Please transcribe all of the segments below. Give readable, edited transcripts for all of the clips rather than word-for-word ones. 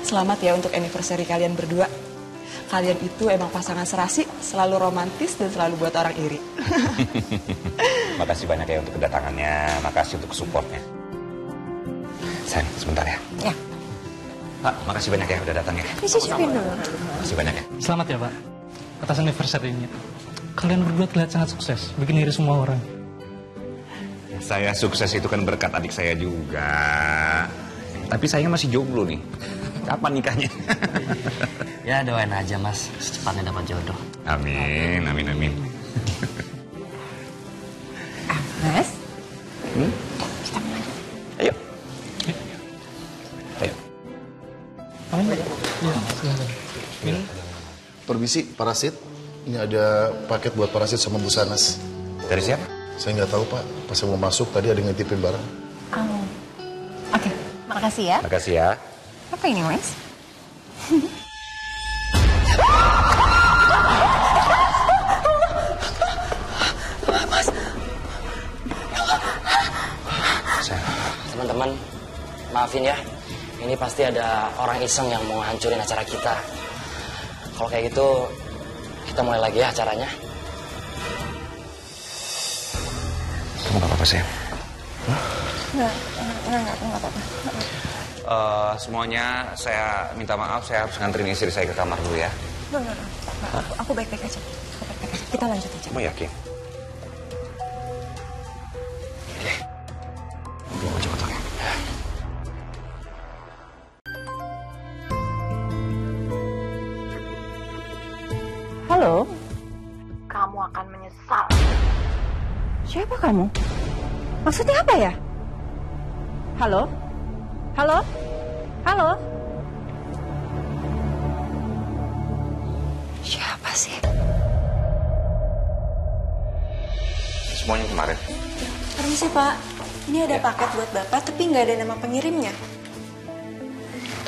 Selamat ya untuk anniversary kalian berdua. Kalian itu emang pasangan serasi, selalu romantis dan selalu buat orang iri. Makasih banyak ya untuk kedatangannya, makasih untuk supportnya. Sayang, sebentar ya. Ya. Pak, makasih banyak ya udah datang ya. Dicicipin dulu. Makasih banyak ya. Selamat ya Pak, atas anniversary-nya. Kalian berdua terlihat sangat sukses, bikin iri semua orang. Saya sukses itu kan berkat adik saya juga. Tapi saya masih jomblo nih. Kapan nikahnya? Ya doain aja mas, secepatnya dapat jodoh. Amin, amin, amin. Mas? Kita main. Ayo. Ayo. Iya, silakan. Minum. Permisi, Parasit. Ini ada paket buat Parasit sama Bu Sanas. Dari siapa? Saya nggak tahu, Pak. Pas saya mau masuk, tadi ada yang ngitipin barang. Oh. Oke, makasih ya. Makasih ya. Apa ini, Mas? Teman-teman, maafin ya. Ini pasti ada orang iseng yang mau hancurin acara kita. Kalau kayak gitu, kita mulai lagi ya acaranya. Kamu gak apa-apa, sayang? Enggak apa-apa. Semuanya saya minta maaf, saya harus nganterin istri saya ke kamar dulu ya. Enggak. Aku baik-baik aja. Kita lanjut aja. Kamu yakin? Oke. Gue mau cepet ya. Halo? Kamu akan menyesal. Siapa kamu? Maksudnya apa ya? Halo? Halo? Halo? Siapa sih? Semuanya kemarin. Permisi Pak, ini ada paket buat Bapak tapi nggak ada nama pengirimnya.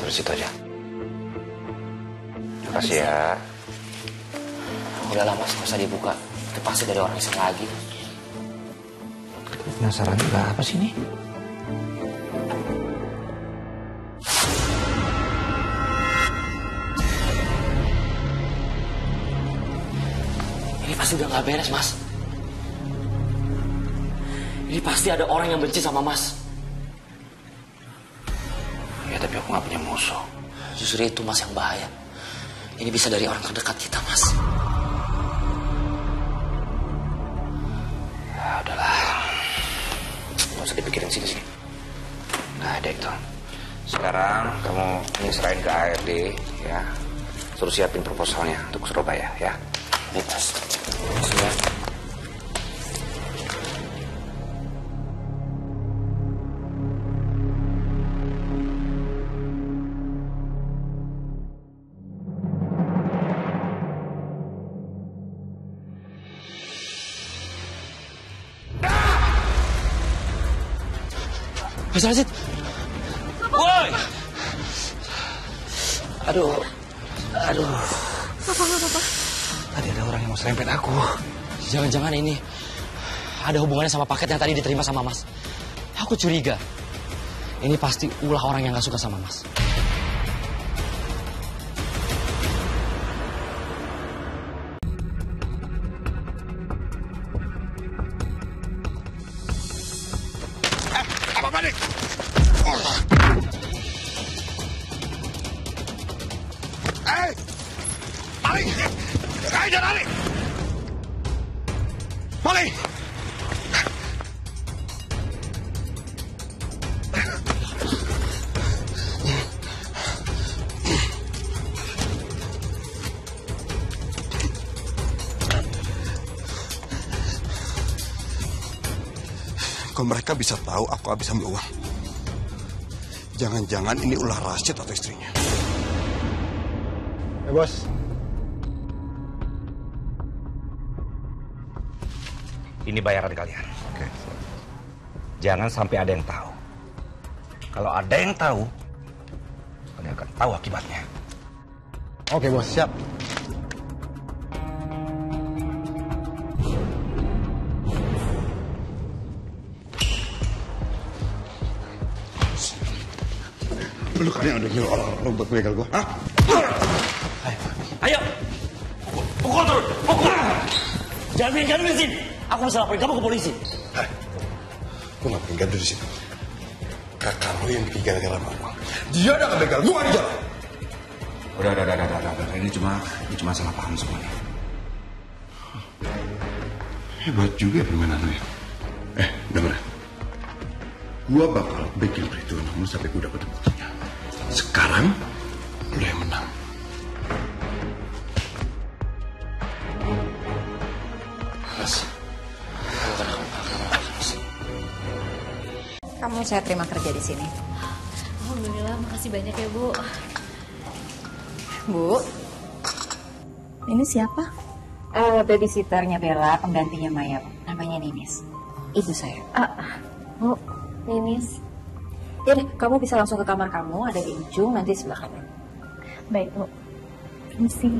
Terus itu aja. Makasih ya. Udah lama nggak usah dibuka. Itu pasti dari orang iseng lagi. Penasaran juga apa sih ini? Ini pasti udah nggak beres, Mas. Ini pasti ada orang yang benci sama Mas. Ya tapi aku nggak punya musuh. Justru itu Mas yang bahaya. Ini bisa dari orang terdekat kita, Mas. Ya udahlah. Nggak usah dipikirin sini. Nggak ada itu. Sekarang kamu ini serahin ke ARD ya. Suruh siapin proposalnya untuk Surabaya ya. Bebas. Sudah. Mas Rashid. Woi. Aduh. Apa? Tadi ada orang yang mau serempet aku. Jangan-jangan ini ada hubungannya sama paket yang tadi diterima sama Mas. Aku curiga. Ini pasti ulah orang yang gak suka sama Mas. Apa balik? Maling! Jangan lari! Maling! Kalau mereka bisa tahu aku habis ambil uang. Jangan-jangan ini ulah Rashid atau istrinya. Bos. Ini bayaran kalian. Oke. Jangan sampai ada yang tahu. Kalau ada yang tahu, kalian akan tahu akibatnya. Oke, Bos. Siap. Lu kan yang udah nyuruh orang-orang buat begal gua, hah? Ayo! Pukul terus! Pukul! Jangan bikin gaduh di sini! Aku bisa laporin kamu ke polisi. Hai, gua gak bikin gaduh di sini. Kakak lu yang bikin gara-gara mama. Dia udah ngebegal gua di jalan. Udah. Ini cuma salah paham semuanya. Hebat juga permainan lu ya. Denger. Gua bakal bikin perhitungan kamu sampai gua dapet buktinya. Sekarang, lu yang menang. Kamu saya terima kerja di sini. Alhamdulillah, makasih banyak ya, Bu. Bu, ini siapa? Babysitternya Bella, penggantinya Maya. Namanya Ninis. Ibu saya. Bu, Ninis. Ya deh, kamu bisa langsung ke kamar kamu, ada di ujung, nanti sebelah kanan. Baik, Bu. Permisi.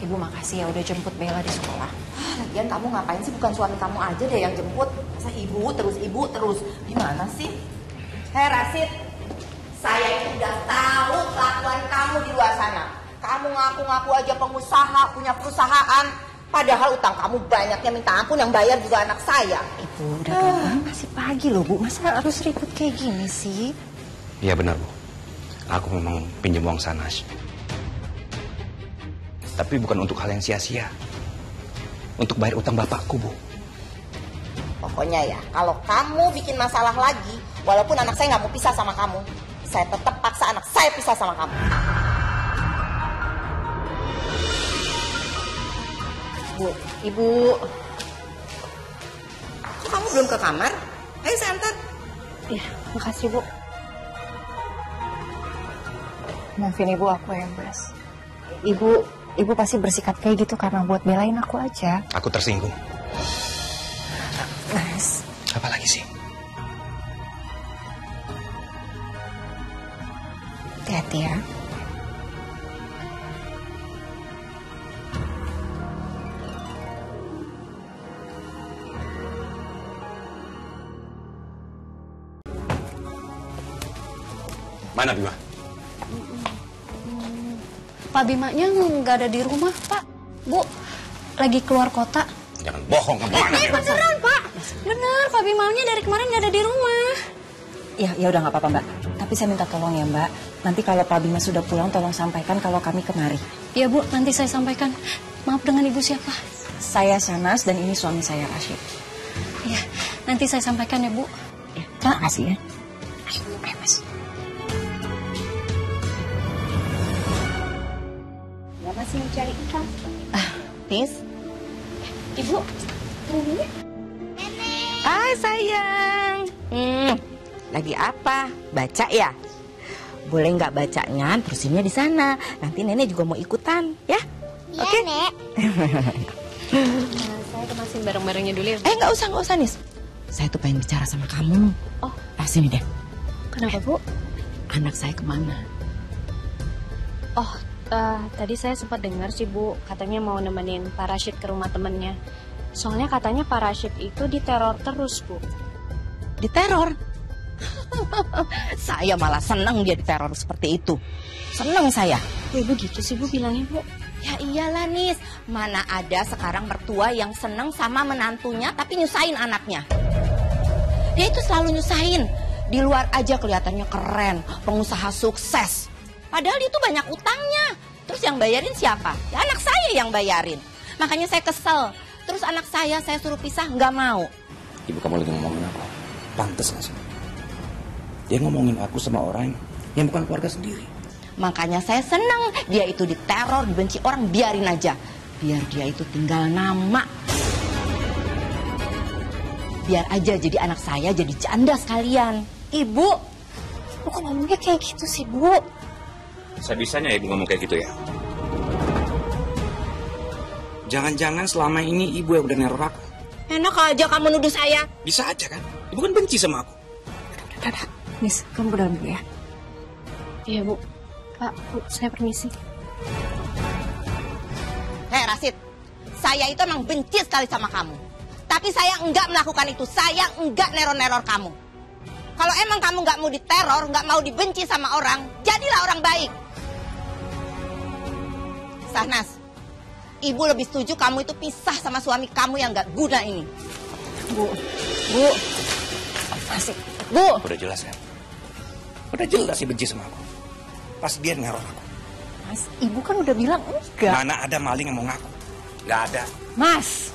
Ibu makasih ya udah jemput Bella di sekolah. Lagian kamu ngapain sih? Bukan suami kamu aja deh yang jemput. Masa ibu terus. Gimana sih? Hei Rasid, saya itu udah tahu kelakuan kamu di luar sana. Kamu ngaku-ngaku aja pengusaha, punya perusahaan. Padahal utang kamu banyaknya minta ampun, yang bayar juga anak saya. Ibu, udah dong, masih pagi loh Bu. Masa harus ribut kayak gini sih? Iya benar, Bu. Aku memang pinjam uang Sanas. Tapi bukan untuk hal yang sia-sia. Untuk bayar utang bapakku, Bu. Pokoknya ya, kalau kamu bikin masalah lagi, walaupun anak saya nggak mau pisah sama kamu, saya tetap paksa anak saya pisah sama kamu. Bu, Ibu. Kok kamu belum ke kamar? Ayo saya antar. Ya, makasih, Bu. Maafin Ibu, aku ya Mas. Ibu pasti bersikap kayak gitu karena buat belain aku aja. Aku tersinggung. Mas. Apa lagi sih? Hati-hati ya. Mana Bima? Pak Bimanya nggak ada di rumah, Pak. Bu, lagi keluar kota. Jangan bohong kamu. Beneran, Pak. Bener, Pak Bimanya dari kemarin nggak ada di rumah. Ya udah nggak apa-apa Mbak. Tapi saya minta tolong ya Mbak. Nanti kalau Pak Bima sudah pulang, tolong sampaikan kalau kami kemari. Iya Bu, nanti saya sampaikan. Maaf, dengan Ibu siapa? Saya Sanas dan ini suami saya Rashid. Iya, nanti saya sampaikan ya Bu. Ya, terima kasih ya. Ayo, Mas. Ya masih mencari ikan. Nis. Ibu, ini. Hai sayang. Lagi apa? Baca ya? Boleh nggak bacanya? Terusinnya di sana. Nanti nenek juga mau ikutan, ya? Iya, Oke? Nek. Saya kemasin barang-barangnya dulu ya. Nggak usah Nis. Saya tuh pengen bicara sama kamu. Oh, sini deh. kenapa Bu? Anak saya kemana? Oh, tadi saya sempat dengar sih Bu, katanya mau nemenin Pak Rashid ke rumah temennya. Soalnya katanya Pak Rashid itu diteror terus Bu. Diteror? Saya malah seneng dia diteror seperti itu. Seneng saya. Ibu gitu sih Bu bilangnya Bu. Ya iyalah Nis, mana ada sekarang mertua yang seneng sama menantunya tapi nyusahin anaknya. Dia itu selalu nyusahin. Di luar aja kelihatannya keren, pengusaha sukses. Padahal dia tuh banyak utangnya. Terus yang bayarin siapa? Ya anak saya yang bayarin. Makanya saya kesel. Terus anak saya suruh pisah, nggak mau. Ibu, kamu lagi ngomongin apa? Pantes gak sih? Dia ngomongin aku sama orang yang bukan keluarga sendiri. Makanya saya senang dia itu diteror, dibenci orang, biarin aja. Biar dia itu tinggal nama. Biar aja jadi anak saya jadi janda sekalian. Ibu, kok ngomongnya kayak gitu sih Bu? Sebisanya ibu ngomong kayak gitu ya? Jangan-jangan selama ini ibu yang udah neror aku. Enak aja kamu nuduh saya. Bisa aja kan? Ibu kan benci sama aku. Udah. Nis, kamu ke dalam dulu ya. Iya Bu. Pak, Bu, saya permisi. Hei Rashid, saya itu emang benci sekali sama kamu. Tapi saya enggak melakukan itu. Saya enggak neror-neror kamu. Kalau emang kamu nggak mau diteror, nggak mau dibenci sama orang, jadilah orang baik. Sahnas, ibu lebih setuju kamu itu pisah sama suami kamu yang nggak guna ini. Bu, masih, Bu. Udah jelas ya. Udah jelas sih benci sama aku. Pas dia neror aku. Mas, ibu kan udah bilang enggak. Mana ada maling yang mau ngaku? Nggak ada. Mas,